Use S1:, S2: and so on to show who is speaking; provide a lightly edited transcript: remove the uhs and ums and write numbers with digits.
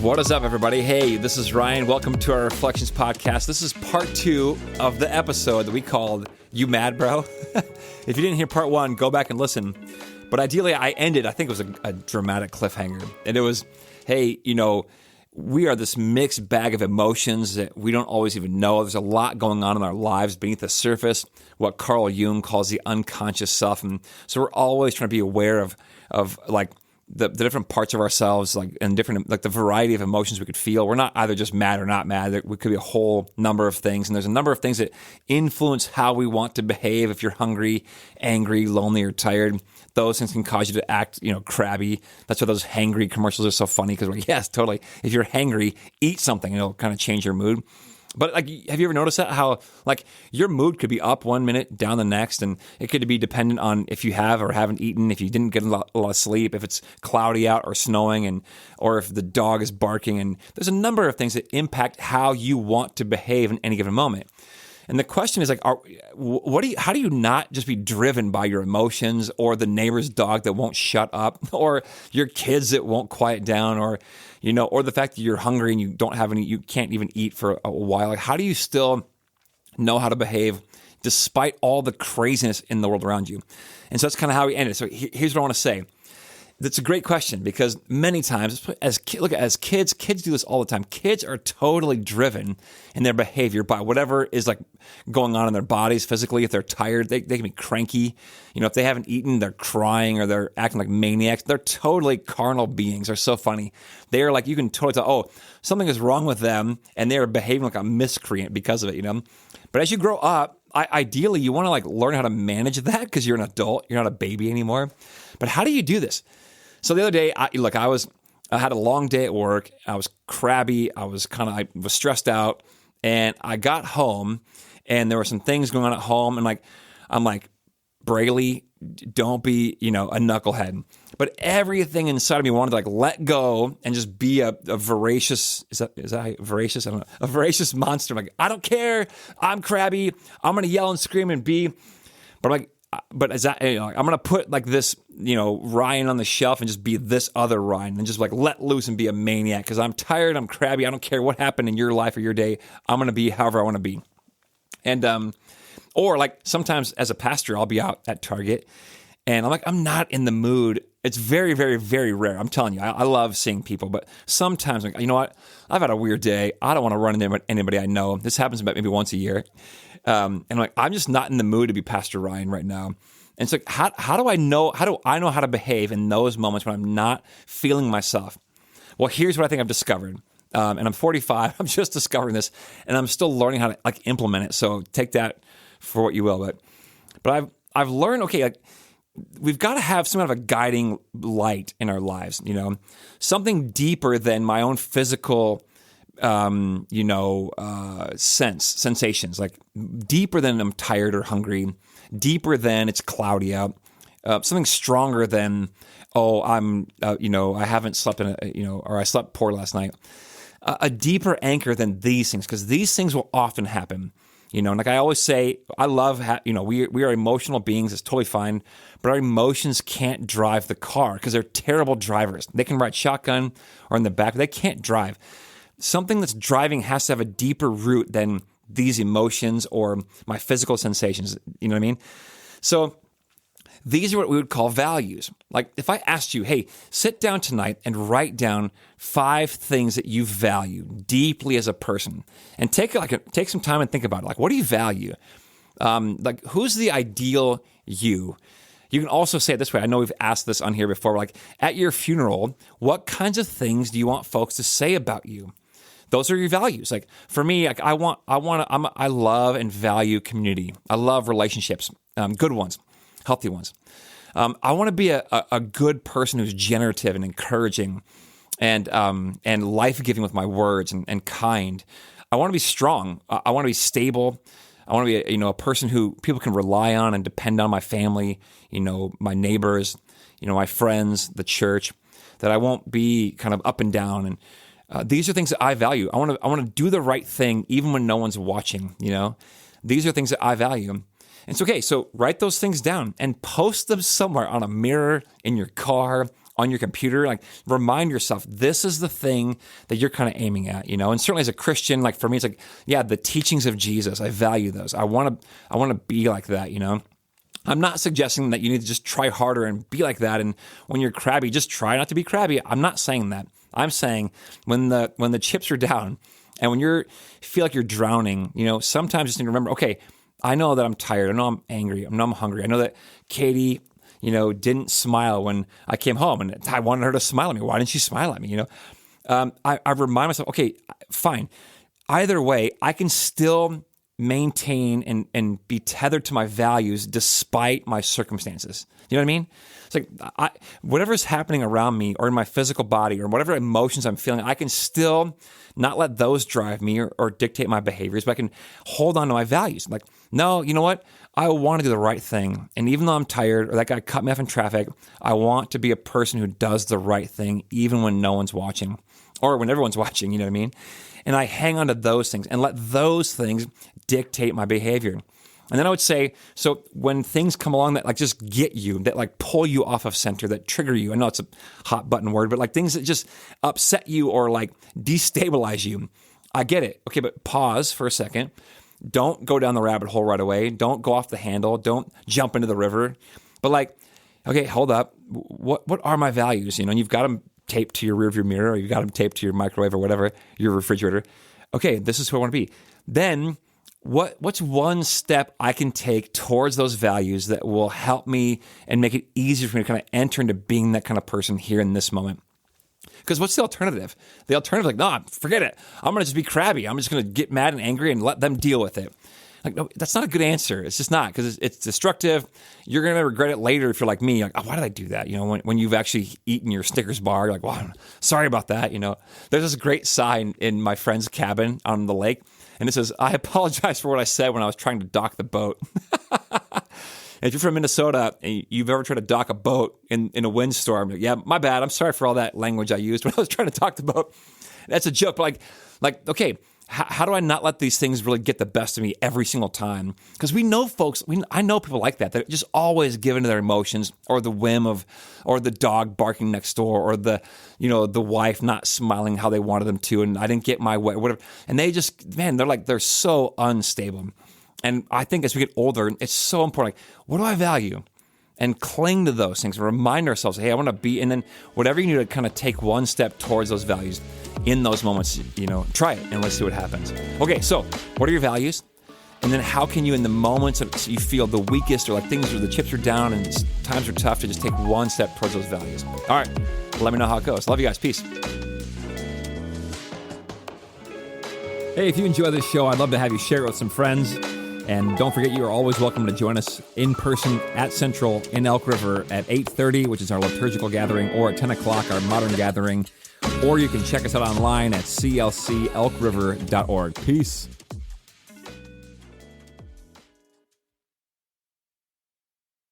S1: What is up, everybody? Hey, this is Ryan. Welcome to our Reflections podcast. This is part 2 of the episode that we called You Mad, Bro? If you didn't hear part 1, go back and listen. But ideally, I think it was a dramatic cliffhanger. And it was, hey, we are this mixed bag of emotions that we don't always even know. There's a lot going on in our lives beneath the surface, what Carl Jung calls the unconscious self. And so we're always trying to be aware of the different parts of ourselves, and different, the variety of emotions we could feel. We're not either just mad or not mad. There could be a whole number of things. And there's a number of things that influence how we want to behave. If you're hungry, angry, lonely, or tired, those things can cause you to act, crabby. That's why those hangry commercials are so funny, because we're like, yes, totally. If you're hangry, eat something and it'll kind of change your mood. But have you ever noticed that? How your mood could be up one minute, down the next, and it could be dependent on if you have or haven't eaten, if you didn't get a lot of sleep, if it's cloudy out or snowing, or if the dog is barking. And there's a number of things that impact how you want to behave in any given moment. And the question is how do you not just be driven by your emotions, or the neighbor's dog that won't shut up, or your kids that won't quiet down, or the fact that you're hungry and you can't even eat for a while? How do you still know how to behave despite all the craziness in the world around you? And so that's kind of how we ended. So here's what I want to say. That's a great question, because many times, as kids do this all the time. Kids are totally driven in their behavior by whatever is going on in their bodies physically. If they're tired, they can be cranky. If they haven't eaten, they're crying or they're acting like maniacs. They're totally carnal beings. They're so funny. They're you can totally tell, something is wrong with them, and they're behaving like a miscreant because of it, But as you grow up, ideally, you want to learn how to manage that, because you're an adult. You're not a baby anymore. But how do you do this? So the other day, I had a long day at work. I was crabby. I was stressed out, and I got home, and there were some things going on at home, and I'm like, Braley, don't be, a knucklehead. But everything inside of me wanted to let go and just be a voracious, is that voracious? I don't know. A voracious monster. I don't care. I'm crabby. I'm going to yell and scream and be, but is that, I'm going to put this, Ryan on the shelf and just be this other Ryan, and just let loose and be a maniac, because I'm tired, I'm crabby, I don't care what happened in your life or your day, I'm going to be however I want to be. And, or sometimes as a pastor, I'll be out at Target and I'm not in the mood. It's very, very, very rare. I'm telling you, I love seeing people, but sometimes you know what? I've had a weird day. I don't want to run into anybody I know. This happens about maybe once a year. And I'm just not in the mood to be Pastor Ryan right now. And it's how do I know how to behave in those moments when I'm not feeling myself? Well, here's what I think I've discovered. And I'm 45. I'm just discovering this, and I'm still learning how to implement it. So take that for what you will. But I've learned, we've got to have some kind of a guiding light in our lives, something deeper than my own physical, sensations, deeper than I'm tired or hungry, deeper than it's cloudy out, something stronger than, I haven't slept or I slept poor last night. A deeper anchor than these things, because these things will often happen. I always say, I love, we are emotional beings. It's totally fine. But our emotions can't drive the car, because they're terrible drivers. They can ride shotgun or in the back, but they can't drive. Something that's driving has to have a deeper root than these emotions or my physical sensations. You know what I mean? So these are what we would call values. If I asked you, hey, sit down tonight and write down 5 things that you value deeply as a person, and take some time and think about it. What do you value? Who's the ideal you? You can also say it this way. I know we've asked this on here before. At your funeral, what kinds of things do you want folks to say about you? Those are your values. For me, I love and value community. I love relationships, good ones, healthy ones. I want to be a good person who's generative and encouraging, and life-giving with my words, and kind. I want to be strong. I want to be stable. I want to be a person who people can rely on and depend on. My family, my neighbors, my friends, the church. That I won't be kind of up and down. And these are things that I value. I want to do the right thing even when no one's watching. These are things that I value. And it's okay. So write those things down and post them somewhere on a mirror, in your car, on your computer, like remind yourself, this is the thing that you're kind of aiming at, And certainly as a Christian, like for me, it's like, yeah, the teachings of Jesus, I value those. I want to be like that, I'm not suggesting that you need to just try harder and be like that. And when you're crabby, just try not to be crabby. I'm not saying that. I'm saying when the chips are down and when you feel like you're drowning, sometimes you just need to remember, okay, I know that I'm tired. I know I'm angry. I know I'm hungry. I know that Katie, didn't smile when I came home, and I wanted her to smile at me. Why didn't she smile at me? I remind myself, okay, fine. Either way, I can still maintain and be tethered to my values despite my circumstances. You know what I mean? It's like whatever's happening around me or in my physical body or whatever emotions I'm feeling, I can still not let those drive me or dictate my behaviors, but I can hold on to my values. Like, no, you know what? I want to do the right thing. And even though I'm tired or that guy cut me off in traffic, I want to be a person who does the right thing even when no one's watching or when everyone's watching, you know what I mean? And I hang on to those things and let those things dictate my behavior. And then I would say, so when things come along that like just get you, that like pull you off of center, that trigger you, I know it's a hot button word, but like things that just upset you or like destabilize you, I get it. Okay, but pause for a second. Don't go down the rabbit hole right away. Don't go off the handle. Don't jump into the river. But like, okay, hold up. What are my values? And you've got them taped to your rearview mirror, or you've got them taped to your microwave or whatever, your refrigerator. Okay, this is who I want to be. Then what's one step I can take towards those values that will help me and make it easier for me to kind of enter into being that kind of person here in this moment? Because what's the alternative? The alternative is like, no, forget it. I'm going to just be crabby. I'm just going to get mad and angry and let them deal with it. Like, no, that's not a good answer. It's just not, because it's destructive. You're going to regret it later if you're like me. Like, oh, why did I do that? When you've actually eaten your Snickers bar, you're like, wow, sorry about that. There's this great sign in my friend's cabin on the lake, and it says, I apologize for what I said when I was trying to dock the boat. And if you're from Minnesota and you've ever tried to dock a boat in a windstorm, yeah, my bad. I'm sorry for all that language I used when I was trying to dock the boat. That's a joke, but like, okay, how do I not let these things really get the best of me every single time? Because we know folks, I know people like that just always give into their emotions or the whim of, or the dog barking next door, or the wife not smiling how they wanted them to, and I didn't get my way, whatever. And they just, man, they're so unstable. And I think as we get older, it's so important. Like, what do I value? And cling to those things. Remind ourselves, hey, I want to be, and then whatever you need to kind of take one step towards those values in those moments, try it and let's see what happens. Okay, so what are your values? And then how can you, in the moments that you feel the weakest or like things where the chips are down and times are tough, to just take one step towards those values? All right, let me know how it goes. Love you guys. Peace. Hey, if you enjoy this show, I'd love to have you share it with some friends. And don't forget, you are always welcome to join us in person at Central in Elk River at 8:30, which is our liturgical gathering, or at 10 o'clock, our modern gathering. Or you can check us out online at clcelkriver.org. Peace.